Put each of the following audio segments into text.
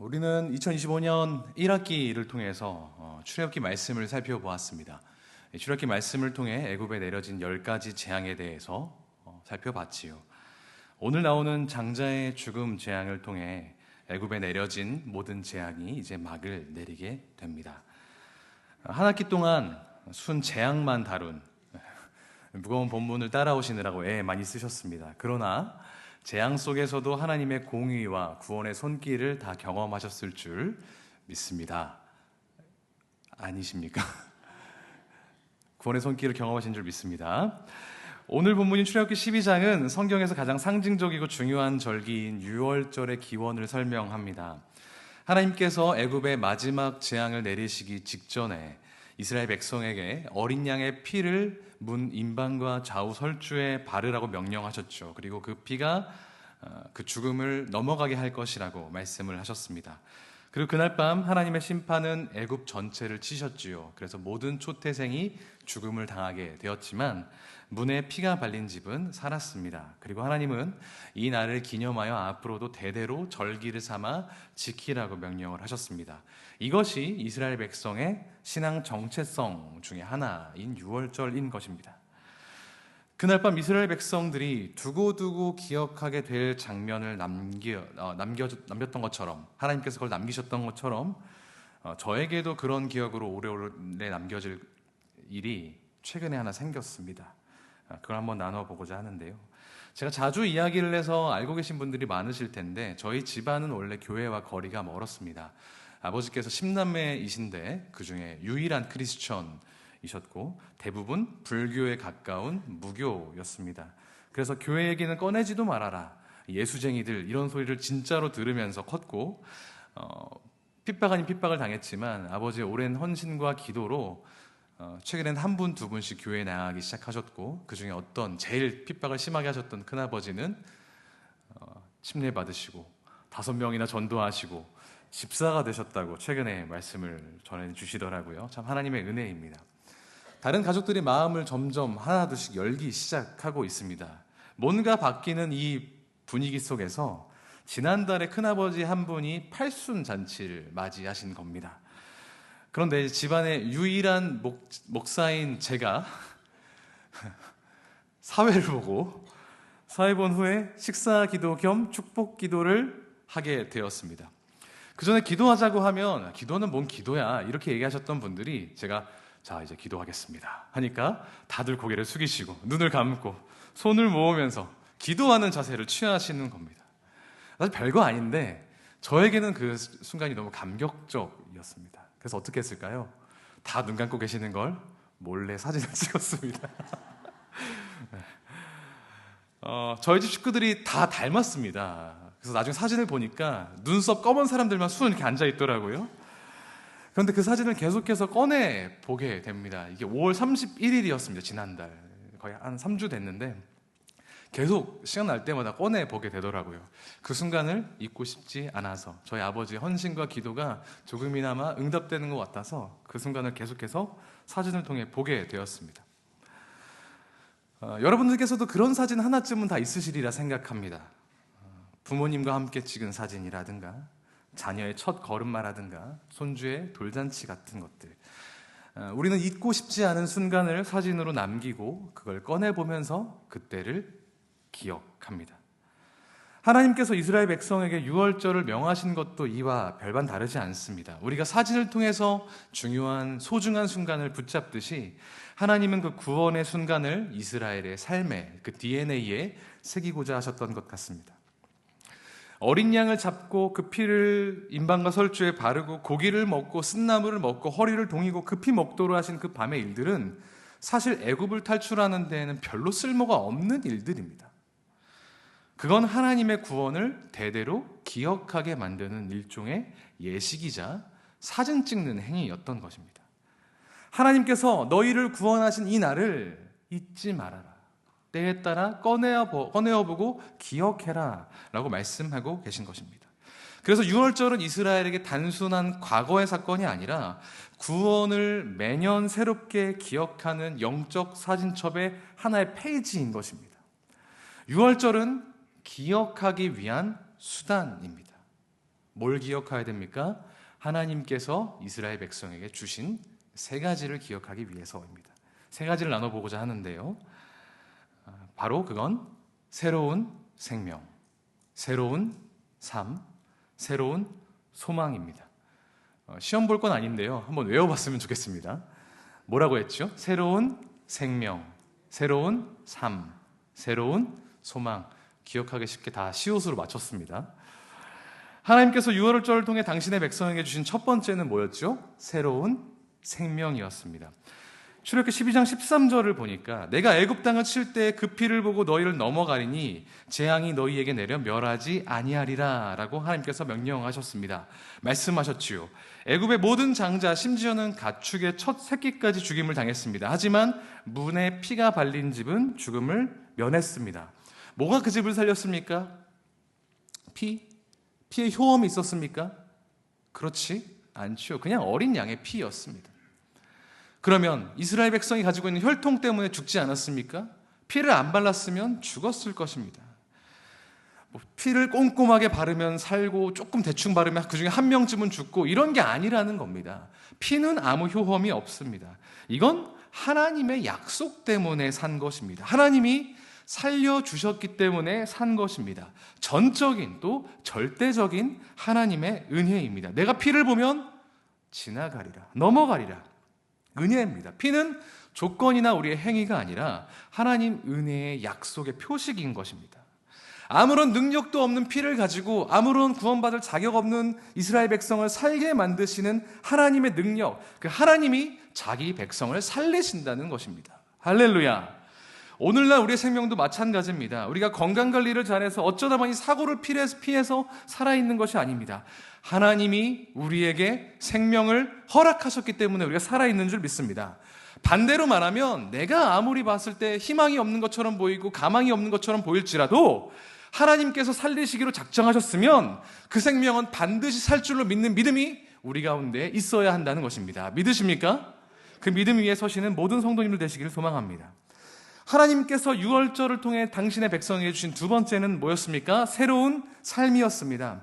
우리는 2025년 1학기를 통해서 출애굽기 말씀을 살펴보았습니다. 출애굽기 말씀을 통해 애굽에 내려진 10가지 재앙에 대해서 살펴봤지요. 오늘 나오는 장자의 죽음 재앙을 통해 애굽에 내려진 모든 재앙이 이제 막을 내리게 됩니다. 한 학기 동안 순 재앙만 다룬 무거운 본문을 따라오시느라고 애 많이 쓰셨습니다. 그러나 재앙 속에서도 하나님의 공의와 구원의 손길을 다 경험하셨을 줄 믿습니다. 아니십니까? 구원의 손길을 경험하신 줄 믿습니다. 오늘 본문인 출애굽기 12장은 성경에서 가장 상징적이고 중요한 절기인 유월절의 기원을 설명합니다. 하나님께서 애굽의 마지막 재앙을 내리시기 직전에 이스라엘 백성에게 어린 양의 피를 문 임방과 좌우 설주에 바르라고 명령하셨죠. 그리고 그 피가 그 죽음을 넘어가게 할 것이라고 말씀을 하셨습니다. 그리고 그날 밤 하나님의 심판은 애굽 전체를 치셨지요. 그래서 모든 초태생이 죽음을 당하게 되었지만 문에 피가 발린 집은 살았습니다. 그리고 하나님은 이 날을 기념하여 앞으로도 대대로 절기를 삼아 지키라고 명령을 하셨습니다. 이것이 이스라엘 백성의 신앙 정체성 중에 하나인 유월절인 것입니다. 그날 밤 이스라엘 백성들이 두고두고 기억하게 될 장면을 남겼던 것처럼, 하나님께서 그걸 남기셨던 것처럼 저에게도 그런 기억으로 오래오래 남겨질 일이 최근에 하나 생겼습니다. 그걸 한번 나눠보고자 하는데요. 제가 자주 이야기를 해서 알고 계신 분들이 많으실 텐데 저희 집안은 원래 교회와 거리가 멀었습니다. 아버지께서 10남매이신데 그 중에 유일한 크리스천이셨고 대부분 불교에 가까운 무교였습니다. 그래서 교회 얘기는 꺼내지도 말아라, 예수쟁이들, 이런 소리를 진짜로 들으면서 컸고 핍박 아닌 핍박을 당했지만 아버지의 오랜 헌신과 기도로 최근엔 한 분, 두 분씩 교회에 나가기 시작하셨고 그 중에 어떤 제일 핍박을 심하게 하셨던 큰아버지는 침례 받으시고 5명이나 전도하시고 집사가 되셨다고 최근에 말씀을 전해주시더라고요. 참 하나님의 은혜입니다. 다른 가족들이 마음을 점점 하나둘씩 열기 시작하고 있습니다. 뭔가 바뀌는 이 분위기 속에서 지난달에 큰아버지 한 분이 팔순잔치를 맞이하신 겁니다. 그런데 집안의 유일한 목사인 제가 사회 본 후에 식사 기도 겸 축복 기도를 하게 되었습니다. 그 전에 기도하자고 하면 기도는 뭔 기도야 이렇게 얘기하셨던 분들이 제가 자 이제 기도하겠습니다 하니까 다들 고개를 숙이시고 눈을 감고 손을 모으면서 기도하는 자세를 취하시는 겁니다. 사실 별거 아닌데 저에게는 그 순간이 너무 감격적이었습니다. 그래서 어떻게 했을까요? 다 눈 감고 계시는 걸 몰래 사진을 찍었습니다. 저희 집 식구들이 다 닮았습니다. 그래서 나중에 사진을 보니까 눈썹 검은 사람들만 수는 이렇게 앉아 있더라고요. 그런데 그 사진을 계속해서 꺼내 보게 됩니다. 이게 5월 31일이었습니다. 지난달 거의 한 3주 됐는데 계속 시간 날 때마다 꺼내 보게 되더라고요. 그 순간을 잊고 싶지 않아서 저희 아버지의 헌신과 기도가 조금이나마 응답되는 것 같아서 그 순간을 계속해서 사진을 통해 보게 되었습니다. 여러분들께서도 그런 사진 하나쯤은 다 있으시리라 생각합니다. 부모님과 함께 찍은 사진이라든가 자녀의 첫 걸음마라든가 손주의 돌잔치 같은 것들, 우리는 잊고 싶지 않은 순간을 사진으로 남기고 그걸 꺼내보면서 그때를 기억합니다. 하나님께서 이스라엘 백성에게 유월절을 명하신 것도 이와 별반 다르지 않습니다. 우리가 사진을 통해서 중요한 소중한 순간을 붙잡듯이 하나님은 그 구원의 순간을 이스라엘의 삶의 그 DNA에 새기고자 하셨던 것 같습니다. 어린 양을 잡고 그 피를 임방과 설주에 바르고 고기를 먹고 쓴나물을 먹고 허리를 동이고 급히 먹도록 하신 그 밤의 일들은 사실 애굽을 탈출하는 데에는 별로 쓸모가 없는 일들입니다. 그건 하나님의 구원을 대대로 기억하게 만드는 일종의 예식이자 사진 찍는 행위였던 것입니다. 하나님께서 너희를 구원하신 이 날을 잊지 말아라. 때에 따라 꺼내어보고 기억해라 라고 말씀하고 계신 것입니다. 그래서 유월절은 이스라엘에게 단순한 과거의 사건이 아니라 구원을 매년 새롭게 기억하는 영적 사진첩의 하나의 페이지인 것입니다. 유월절은 기억하기 위한 수단입니다. 뭘 기억해야 됩니까? 하나님께서 이스라엘 백성에게 주신 세 가지를 기억하기 위해서입니다. 세 가지를 나눠보고자 하는데요. 바로 그건 새로운 생명, 새로운 삶, 새로운 소망입니다. 시험 볼 건 아닌데요. 한번 외워봤으면 좋겠습니다. 뭐라고 했죠? 새로운 생명, 새로운 삶, 새로운 소망. 기억하기 쉽게 다 시옷으로 맞췄습니다. 하나님께서 유월절을 통해 당신의 백성에게 주신 첫 번째는 뭐였죠? 새로운 생명이었습니다. 출애굽기 12장 13절을 보니까 내가 애굽 땅을 칠 때 그 피를 보고 너희를 넘어가리니 재앙이 너희에게 내려 멸하지 아니하리라 라고 하나님께서 명령하셨습니다. 말씀하셨지요. 애굽의 모든 장자 심지어는 가축의 첫 새끼까지 죽임을 당했습니다. 하지만 문에 피가 발린 집은 죽음을 면했습니다. 뭐가 그 집을 살렸습니까? 피의 효험이 있었습니까? 그렇지 않죠. 그냥 어린 양의 피였습니다. 그러면 이스라엘 백성이 가지고 있는 혈통 때문에 죽지 않았습니까? 피를 안 발랐으면 죽었을 것입니다. 피를 꼼꼼하게 바르면 살고 조금 대충 바르면 그중에 한 명쯤은 죽고 이런 게 아니라는 겁니다. 피는 아무 효험이 없습니다. 이건 하나님의 약속 때문에 산 것입니다. 하나님이 살려주셨기 때문에 산 것입니다. 전적인 또 절대적인 하나님의 은혜입니다. 내가 피를 보면 지나가리라, 넘어가리라. 은혜입니다. 피는 조건이나 우리의 행위가 아니라 하나님 은혜의 약속의 표식인 것입니다. 아무런 능력도 없는 피를 가지고 아무런 구원받을 자격 없는 이스라엘 백성을 살게 만드시는 하나님의 능력, 그 하나님이 자기 백성을 살리신다는 것입니다. 할렐루야. 오늘날 우리의 생명도 마찬가지입니다. 우리가 건강관리를 잘해서 어쩌다 보니 사고를 피해서 살아있는 것이 아닙니다. 하나님이 우리에게 생명을 허락하셨기 때문에 우리가 살아있는 줄 믿습니다. 반대로 말하면 내가 아무리 봤을 때 희망이 없는 것처럼 보이고 가망이 없는 것처럼 보일지라도 하나님께서 살리시기로 작정하셨으면 그 생명은 반드시 살 줄로 믿는 믿음이 우리 가운데 있어야 한다는 것입니다. 믿으십니까? 그 믿음 위에 서시는 모든 성도님들 되시기를 소망합니다. 하나님께서 유월절을 통해 당신의 백성에게 주신 두 번째는 뭐였습니까? 새로운 삶이었습니다.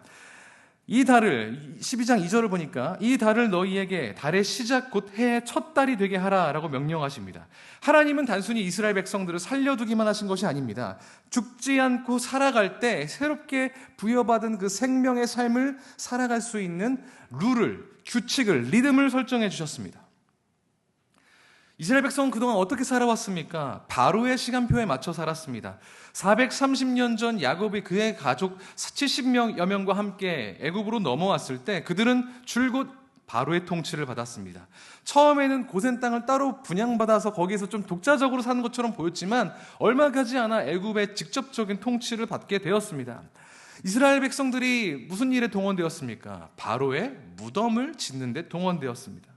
이 달을 12장 2절을 보니까 이 달을 너희에게 달의 시작 곧 해의 첫 달이 되게 하라라고 명령하십니다. 하나님은 단순히 이스라엘 백성들을 살려두기만 하신 것이 아닙니다. 죽지 않고 살아갈 때 새롭게 부여받은 그 생명의 삶을 살아갈 수 있는 룰을, 규칙을, 리듬을 설정해 주셨습니다. 이스라엘 백성은 그동안 어떻게 살아왔습니까? 바로의 시간표에 맞춰 살았습니다. 430년 전 야곱이 그의 가족 70여 명과 함께 애굽으로 넘어왔을 때 그들은 줄곧 바로의 통치를 받았습니다. 처음에는 고센 땅을 따로 분양받아서 거기에서 좀 독자적으로 사는 것처럼 보였지만 얼마 가지 않아 애굽의 직접적인 통치를 받게 되었습니다. 이스라엘 백성들이 무슨 일에 동원되었습니까? 바로의 무덤을 짓는 데 동원되었습니다.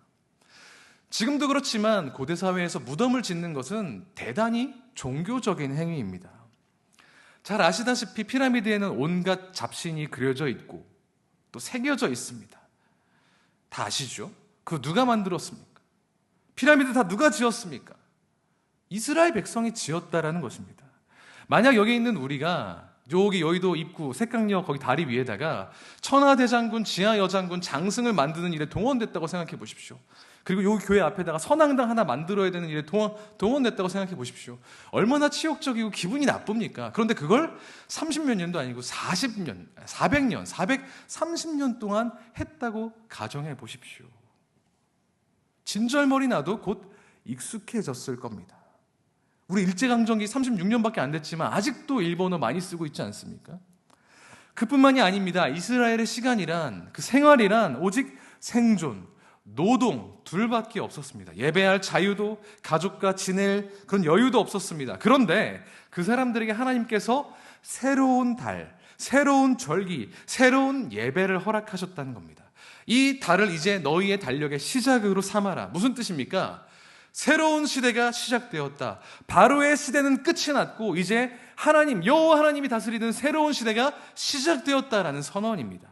지금도 그렇지만 고대 사회에서 무덤을 짓는 것은 대단히 종교적인 행위입니다. 잘 아시다시피 피라미드에는 온갖 잡신이 그려져 있고 또 새겨져 있습니다. 다 아시죠? 그거 누가 만들었습니까? 피라미드 다 누가 지었습니까? 이스라엘 백성이 지었다라는 것입니다. 만약 여기 있는 우리가 여기 여의도 입구 색강역 거기 다리 위에다가 천하대장군, 지하여장군, 장승을 만드는 일에 동원됐다고 생각해 보십시오. 그리고 여기 교회 앞에다가 선앙당 하나 만들어야 되는 일에 동원됐다고 생각해 보십시오. 얼마나 치욕적이고 기분이 나쁩니까? 그런데 그걸 30몇 년도 아니고 40년, 400년, 430년 동안 했다고 가정해 보십시오. 진절머리 나도 곧 익숙해졌을 겁니다. 우리 일제강점기 36년밖에 안 됐지만 아직도 일본어 많이 쓰고 있지 않습니까? 그뿐만이 아닙니다. 이스라엘의 시간이란, 그 생활이란 오직 생존, 노동 둘밖에 없었습니다. 예배할 자유도, 가족과 지낼 그런 여유도 없었습니다. 그런데 그 사람들에게 하나님께서 새로운 달, 새로운 절기, 새로운 예배를 허락하셨다는 겁니다. 이 달을 이제 너희의 달력의 시작으로 삼아라. 무슨 뜻입니까? 새로운 시대가 시작되었다. 바로의 시대는 끝이 났고 이제 하나님, 여호와 하나님이 다스리는 새로운 시대가 시작되었다라는 선언입니다.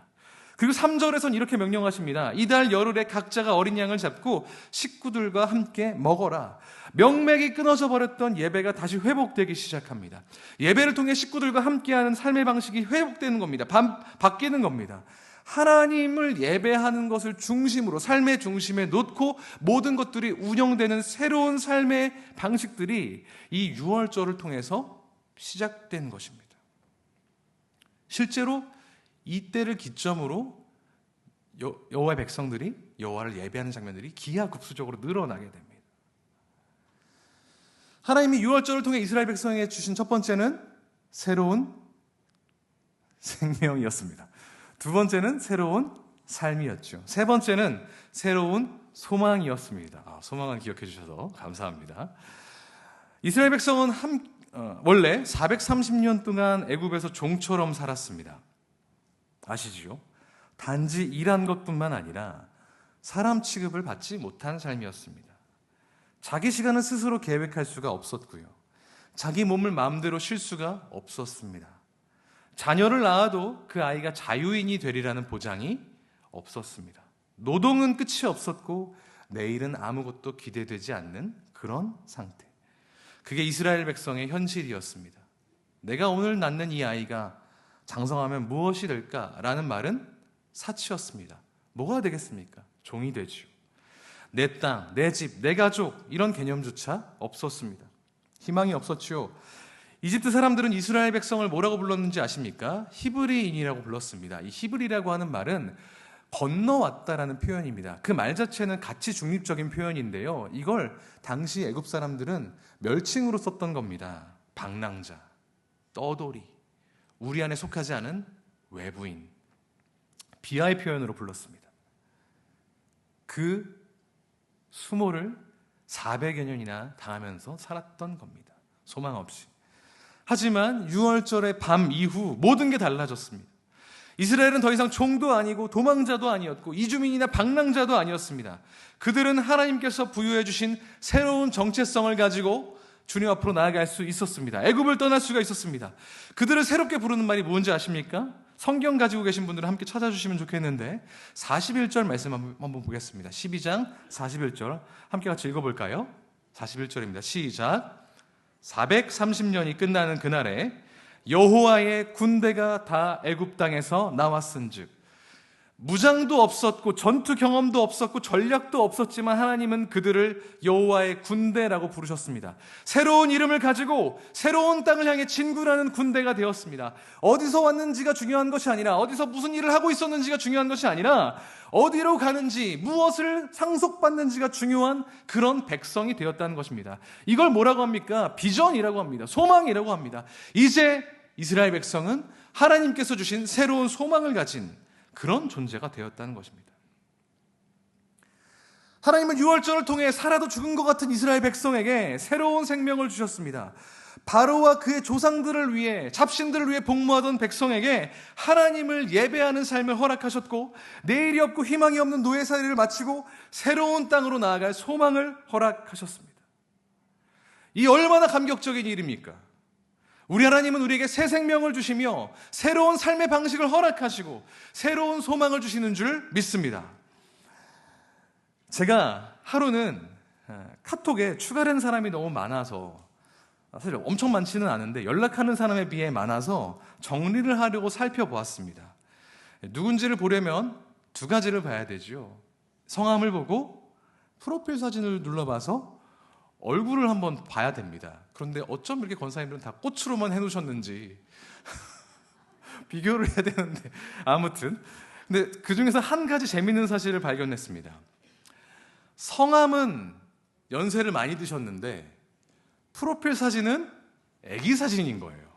그리고 3절에서는 이렇게 명령하십니다. 이달 열흘에 각자가 어린 양을 잡고 식구들과 함께 먹어라. 명맥이 끊어져 버렸던 예배가 다시 회복되기 시작합니다. 예배를 통해 식구들과 함께하는 삶의 방식이 회복되는 겁니다. 바뀌는 겁니다. 하나님을 예배하는 것을 중심으로 삶의 중심에 놓고 모든 것들이 운영되는 새로운 삶의 방식들이 이 유월절을 통해서 시작된 것입니다. 실제로 이때를 기점으로 여호와의 백성들이 여호와를 예배하는 장면들이 기하급수적으로 늘어나게 됩니다. 하나님이 유월절을 통해 이스라엘 백성에게 주신 첫 번째는 새로운 생명이었습니다. 두 번째는 새로운 삶이었죠. 세 번째는 새로운 소망이었습니다. 소망을 기억해 주셔서 감사합니다. 이스라엘 백성은 원래 430년 동안 애굽에서 종처럼 살았습니다. 아시지요? 단지 일한 것뿐만 아니라 사람 취급을 받지 못한 삶이었습니다. 자기 시간을 스스로 계획할 수가 없었고요. 자기 몸을 마음대로 쉴 수가 없었습니다. 자녀를 낳아도 그 아이가 자유인이 되리라는 보장이 없었습니다. 노동은 끝이 없었고 내일은 아무것도 기대되지 않는 그런 상태. 그게 이스라엘 백성의 현실이었습니다. 내가 오늘 낳는 이 아이가 장성하면 무엇이 될까라는 말은 사치였습니다. 뭐가 되겠습니까? 종이 되죠. 내 땅, 내 집, 내 가족 이런 개념조차 없었습니다. 희망이 없었죠. 이집트 사람들은 이스라엘 백성을 뭐라고 불렀는지 아십니까? 히브리인이라고 불렀습니다. 이 히브리라고 하는 말은 건너왔다라는 표현입니다. 그 말 자체는 가치 중립적인 표현인데요. 이걸 당시 애굽 사람들은 멸칭으로 썼던 겁니다. 방랑자, 떠돌이, 우리 안에 속하지 않은 외부인, 비하의 표현으로 불렀습니다. 그 수모를 400여 년이나 당하면서 살았던 겁니다. 소망 없이. 하지만 6월절의 밤 이후 모든 게 달라졌습니다. 이스라엘은 더 이상 종도 아니고 도망자도 아니었고 이주민이나 방랑자도 아니었습니다. 그들은 하나님께서 부여해 주신 새로운 정체성을 가지고 주님 앞으로 나아갈 수 있었습니다. 애굽을 떠날 수가 있었습니다. 그들을 새롭게 부르는 말이 뭔지 아십니까? 성경 가지고 계신 분들은 함께 찾아주시면 좋겠는데 41절 말씀 한번 보겠습니다. 12장 41절 함께 같이 읽어볼까요? 41절입니다. 시작. 430년이 끝나는 그날에 여호와의 군대가 다 애굽 땅에서 나왔은즉 무장도 없었고 전투 경험도 없었고 전략도 없었지만 하나님은 그들을 여호와의 군대라고 부르셨습니다. 새로운 이름을 가지고 새로운 땅을 향해 진군하는 군대가 되었습니다. 어디서 왔는지가 중요한 것이 아니라 어디서 무슨 일을 하고 있었는지가 중요한 것이 아니라 어디로 가는지 무엇을 상속받는지가 중요한 그런 백성이 되었다는 것입니다. 이걸 뭐라고 합니까? 비전이라고 합니다. 소망이라고 합니다. 이제 이스라엘 백성은 하나님께서 주신 새로운 소망을 가진 그런 존재가 되었다는 것입니다. 하나님은 유월절을 통해 살아도 죽은 것 같은 이스라엘 백성에게 새로운 생명을 주셨습니다. 바로와 그의 조상들을 위해 잡신들을 위해 복무하던 백성에게 하나님을 예배하는 삶을 허락하셨고 내일이 없고 희망이 없는 노예살이를 마치고 새로운 땅으로 나아갈 소망을 허락하셨습니다. 이 얼마나 감격적인 일입니까? 우리 하나님은 우리에게 새 생명을 주시며 새로운 삶의 방식을 허락하시고 새로운 소망을 주시는 줄 믿습니다. 제가 하루는 카톡에 추가된 사람이 너무 많아서 사실 엄청 많지는 않은데 연락하는 사람에 비해 많아서 정리를 하려고 살펴보았습니다. 누군지를 보려면 두 가지를 봐야 되죠. 성함을 보고 프로필 사진을 눌러봐서 얼굴을 한번 봐야 됩니다. 그런데 어쩜 이렇게 권사님들은 다 꽃으로만 해놓으셨는지 비교를 해야 되는데 아무튼 근데 그 중에서 한 가지 재밌는 사실을 발견했습니다. 성함은 연세를 많이 드셨는데 프로필 사진은 아기 사진인 거예요.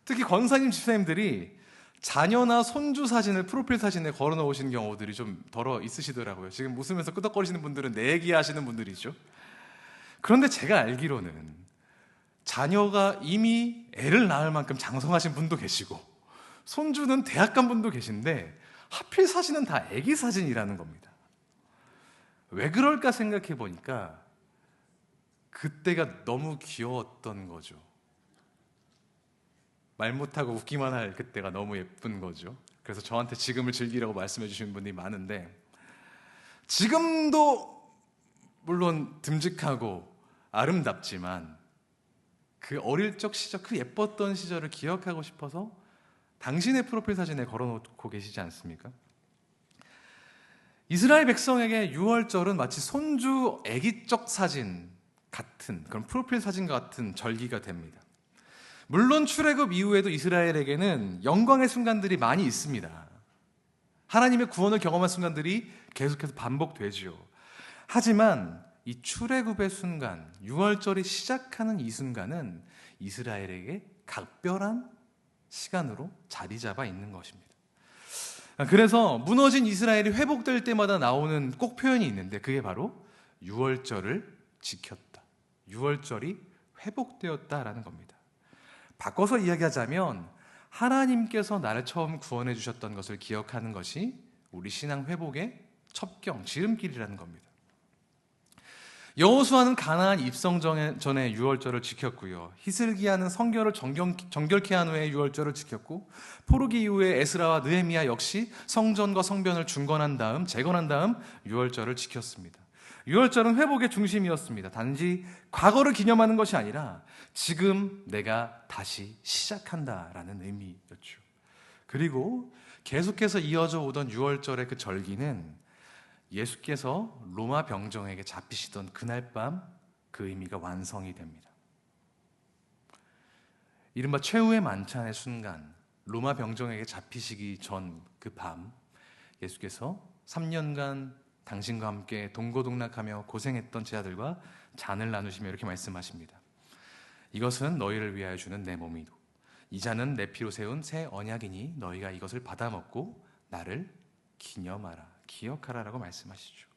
특히 권사님 집사님들이 자녀나 손주 사진을 프로필 사진에 걸어 놓으시는 경우들이 좀 덜어 있으시더라고요. 지금 웃으면서 끄덕거리시는 분들은 내 얘기 하시는 분들이죠. 그런데 제가 알기로는 자녀가 이미 애를 낳을 만큼 장성하신 분도 계시고 손주는 대학 간 분도 계신데 하필 사진은 다 아기 사진이라는 겁니다. 왜 그럴까 생각해 보니까 그때가 너무 귀여웠던 거죠. 말 못하고 웃기만 할 그때가 너무 예쁜 거죠. 그래서 저한테 지금을 즐기라고 말씀해 주시는 분이 많은데 지금도 물론 듬직하고 아름답지만 그 어릴 적 시절, 그 예뻤던 시절을 기억하고 싶어서 당신의 프로필 사진에 걸어놓고 계시지 않습니까? 이스라엘 백성에게 유월절은 마치 손주 아기적 사진 같은 그런 프로필 사진과 같은 절기가 됩니다. 물론 출애굽 이후에도 이스라엘에게는 영광의 순간들이 많이 있습니다. 하나님의 구원을 경험한 순간들이 계속해서 반복되지요. 하지만 이 출애굽의 순간, 유월절이 시작하는 이 순간은 이스라엘에게 각별한 시간으로 자리 잡아 있는 것입니다. 그래서 무너진 이스라엘이 회복될 때마다 나오는 꼭 표현이 있는데 그게 바로 유월절을 지켰다. 유월절이 회복되었다라는 겁니다. 바꿔서 이야기하자면 하나님께서 나를 처음 구원해 주셨던 것을 기억하는 것이 우리 신앙 회복의 첩경, 지름길이라는 겁니다. 여호수아는 가나안 입성 전에 유월절을 지켰고요. 히스기야는 성결을 정결케 한 후에 유월절을 지켰고, 포르기 이후에 에스라와 느헤미야 역시 성전과 성변을 중건한 다음, 재건한 다음 유월절을 지켰습니다. 유월절은 회복의 중심이었습니다. 단지 과거를 기념하는 것이 아니라 지금 내가 다시 시작한다라는 의미였죠. 그리고 계속해서 이어져 오던 유월절의 그 절기는 예수께서 로마 병정에게 잡히시던 그날 밤 그 의미가 완성이 됩니다. 이른바 최후의 만찬의 순간, 로마 병정에게 잡히시기 전 그 밤, 예수께서 3년간 당신과 함께 동고동락하며 고생했던 제자들과 잔을 나누시며 이렇게 말씀하십니다. 이것은 너희를 위하여 주는 내 몸이도 이 잔은 내 피로 세운 새 언약이니 너희가 이것을 받아 먹고 나를 기념하라, 기억하라라고 말씀하시죠.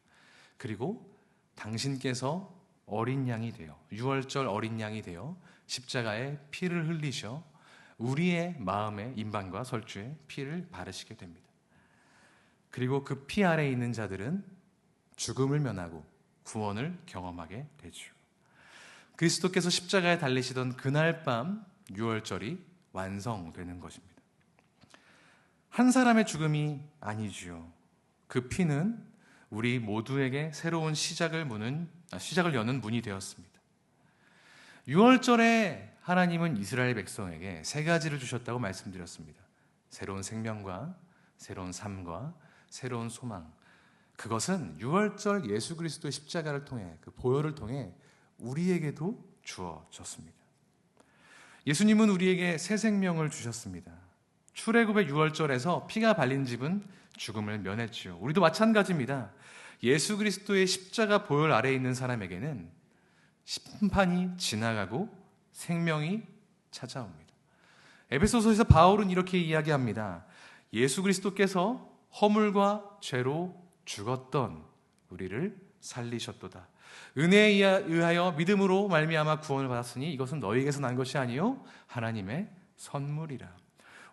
그리고 당신께서 어린 양이 되어, 유월절 어린 양이 되어 십자가에 피를 흘리셔 우리의 마음의 임반과 설주에 피를 바르시게 됩니다. 그리고 그 피 아래에 있는 자들은 죽음을 면하고 구원을 경험하게 되죠. 그리스도께서 십자가에 달리시던 그날 밤 유월절이 완성되는 것입니다. 한 사람의 죽음이 아니지요. 그 피는 우리 모두에게 새로운 시작을 여는 문이 되었습니다. 유월절에 하나님은 이스라엘 백성에게 세 가지를 주셨다고 말씀드렸습니다. 새로운 생명과 새로운 삶과 새로운 소망. 그것은 유월절 예수 그리스도의 십자가를 통해, 그 보혈을 통해 우리에게도 주어졌습니다. 예수님은 우리에게 새 생명을 주셨습니다. 출애굽의 유월절에서 피가 발린 집은 죽음을 면했지요. 우리도 마찬가지입니다. 예수 그리스도의 십자가 보혈 아래에 있는 사람에게는 심판이 지나가고 생명이 찾아옵니다. 에베소서에서 바울은 이렇게 이야기합니다. 예수 그리스도께서 허물과 죄로 죽었던 우리를 살리셨도다. 은혜에 의하여 믿음으로 말미암아 구원을 받았으니 이것은 너희에게서 난 것이 아니요 하나님의 선물이라.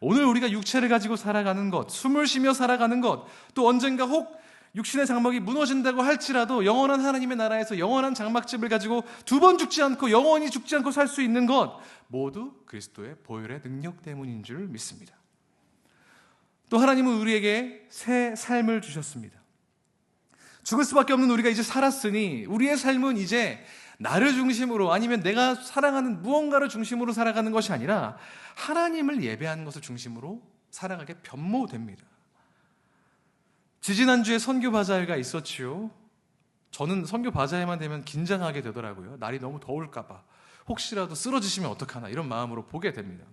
오늘 우리가 육체를 가지고 살아가는 것, 숨을 쉬며 살아가는 것, 또 언젠가 혹 육신의 장막이 무너진다고 할지라도 영원한 하나님의 나라에서 영원한 장막집을 가지고 두 번 죽지 않고 영원히 죽지 않고 살 수 있는 것, 모두 그리스도의 보혈의 능력 때문인 줄 믿습니다. 또 하나님은 우리에게 새 삶을 주셨습니다. 죽을 수밖에 없는 우리가 이제 살았으니 우리의 삶은 이제 나를 중심으로, 아니면 내가 사랑하는 무언가를 중심으로 살아가는 것이 아니라 하나님을 예배하는 것을 중심으로 살아가게 변모됩니다. 지지난주에 선교 바자회가 있었지요. 저는 선교 바자회만 되면 긴장하게 되더라고요. 날이 너무 더울까 봐, 혹시라도 쓰러지시면 어떡하나 이런 마음으로 보게 됩니다.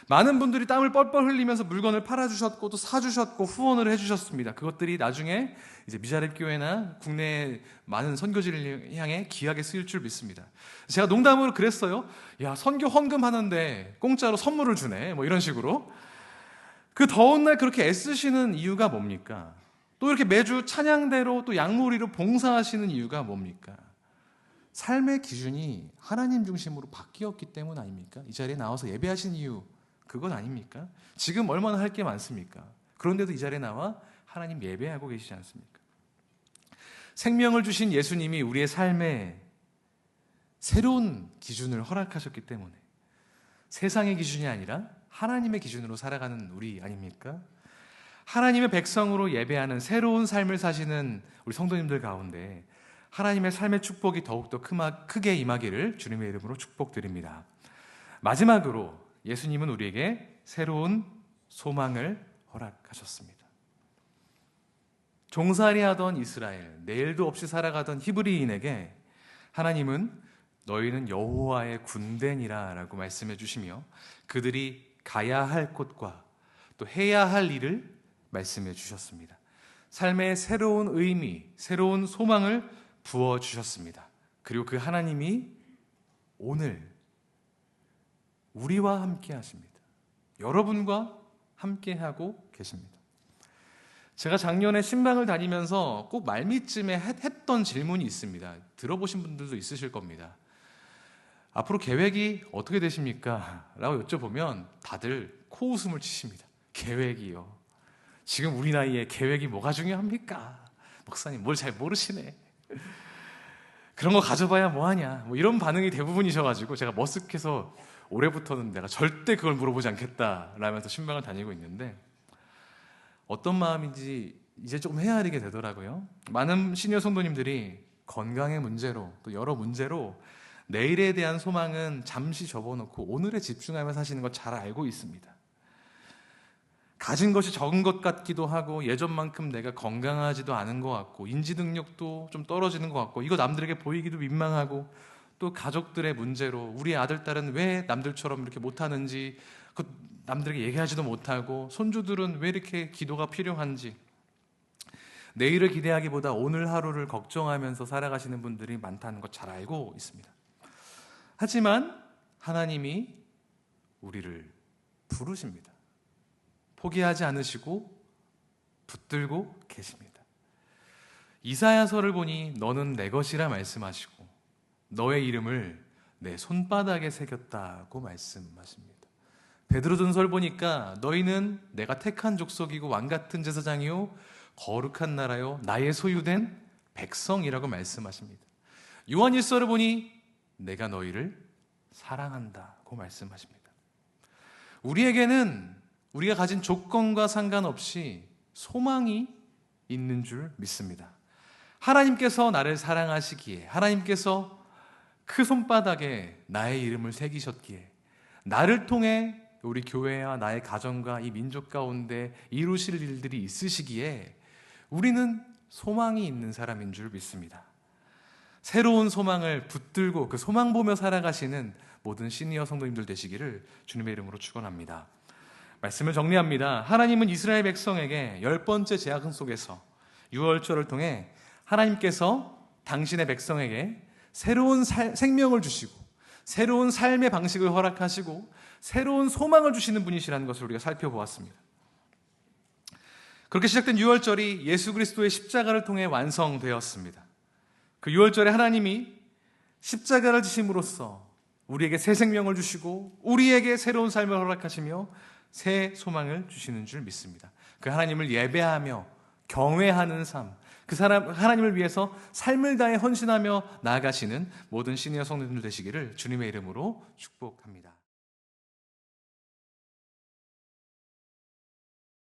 많은 분들이 땀을 뻘뻘 흘리면서 물건을 팔아주셨고 또 사주셨고 후원을 해주셨습니다. 그것들이 나중에 이제 미자립 교회나 국내 많은 선교지를 향해 귀하게 쓰일 줄 믿습니다. 제가 농담으로 그랬어요. 야, 선교 헌금 하는데 공짜로 선물을 주네, 뭐 이런 식으로. 그 더운 날 그렇게 애쓰시는 이유가 뭡니까? 또 이렇게 매주 찬양대로 또 양무리로 봉사하시는 이유가 뭡니까? 삶의 기준이 하나님 중심으로 바뀌었기 때문 아닙니까? 이 자리에 나와서 예배하신 이유, 그건 아닙니까? 지금 얼마나 할 게 많습니까? 그런데도 이 자리에 나와 하나님 예배하고 계시지 않습니까? 생명을 주신 예수님이 우리의 삶에 새로운 기준을 허락하셨기 때문에 세상의 기준이 아니라 하나님의 기준으로 살아가는 우리 아닙니까? 하나님의 백성으로 예배하는 새로운 삶을 사시는 우리 성도님들 가운데 하나님의 삶의 축복이 더욱더 크게 임하기를 주님의 이름으로 축복드립니다. 마지막으로 예수님은 우리에게 새로운 소망을 허락하셨습니다. 종살이 하던 이스라엘, 내일도 없이 살아가던 히브리인에게 하나님은 너희는 여호와의 군대니라 라고 말씀해 주시며 그들이 가야 할 곳과 또 해야 할 일을 말씀해 주셨습니다. 삶의 새로운 의미, 새로운 소망을 부어주셨습니다. 그리고 그 하나님이 오늘 우리와 함께 하십니다. 여러분과 함께 하고 계십니다. 제가 작년에 신방을 다니면서 꼭 말미쯤에 했던 질문이 있습니다. 들어보신 분들도 있으실 겁니다. 앞으로 계획이 어떻게 되십니까? 라고 여쭤보면 다들 코웃음을 치십니다. 계획이요. 지금 우리 나이에 계획이 뭐가 중요합니까? 목사님 뭘 잘 모르시네. 그런 거 가져봐야 뭐하냐. 뭐 이런 반응이 대부분이셔가지고 제가 머쓱해서 올해부터는 내가 절대 그걸 물어보지 않겠다 라면서 신방을 다니고 있는데 어떤 마음인지 이제 조금 헤아리게 되더라고요. 많은 시니어 성도님들이 건강의 문제로 또 여러 문제로 내일에 대한 소망은 잠시 접어놓고 오늘에 집중하며 사시는 거 잘 알고 있습니다. 가진 것이 적은 것 같기도 하고 예전만큼 내가 건강하지도 않은 것 같고 인지 능력도 좀 떨어지는 것 같고 이거 남들에게 보이기도 민망하고 또 가족들의 문제로 우리 아들, 딸은 왜 남들처럼 이렇게 못하는지 남들에게 얘기하지도 못하고 손주들은 왜 이렇게 기도가 필요한지 내일을 기대하기보다 오늘 하루를 걱정하면서 살아가시는 분들이 많다는 것 잘 알고 있습니다. 하지만 하나님이 우리를 부르십니다. 포기하지 않으시고 붙들고 계십니다. 이사야서를 보니 너는 내 것이라 말씀하시고 너의 이름을 내 손바닥에 새겼다고 말씀하십니다. 베드로전서를 보니까 너희는 내가 택한 족속이고 왕같은 제사장이요 거룩한 나라요 나의 소유된 백성이라고 말씀하십니다. 요한일서를 보니 내가 너희를 사랑한다고 말씀하십니다. 우리에게는 우리가 가진 조건과 상관없이 소망이 있는 줄 믿습니다. 하나님께서 나를 사랑하시기에 하나님께서 그 손바닥에 나의 이름을 새기셨기에 나를 통해 우리 교회와 나의 가정과 이 민족 가운데 이루실 일들이 있으시기에 우리는 소망이 있는 사람인 줄 믿습니다. 새로운 소망을 붙들고 그 소망 보며 살아가시는 모든 시니어 성도님들 되시기를 주님의 이름으로 축원합니다. 말씀을 정리합니다. 하나님은 이스라엘 백성에게 10번째 재앙 속에서 유월절을 통해 하나님께서 당신의 백성에게 새로운 생명을 주시고 새로운 삶의 방식을 허락하시고 새로운 소망을 주시는 분이시라는 것을 우리가 살펴보았습니다. 그렇게 시작된 유월절이 예수 그리스도의 십자가를 통해 완성되었습니다. 그 유월절에 하나님이 십자가를 지심으로써 우리에게 새 생명을 주시고 우리에게 새로운 삶을 허락하시며 새 소망을 주시는 줄 믿습니다. 그 하나님을 예배하며 경외하는 삶, 그 사람 하나님을 위해서 삶을 다해 헌신하며 나아가시는 모든 시니어 성도님들 되시기를 주님의 이름으로 축복합니다.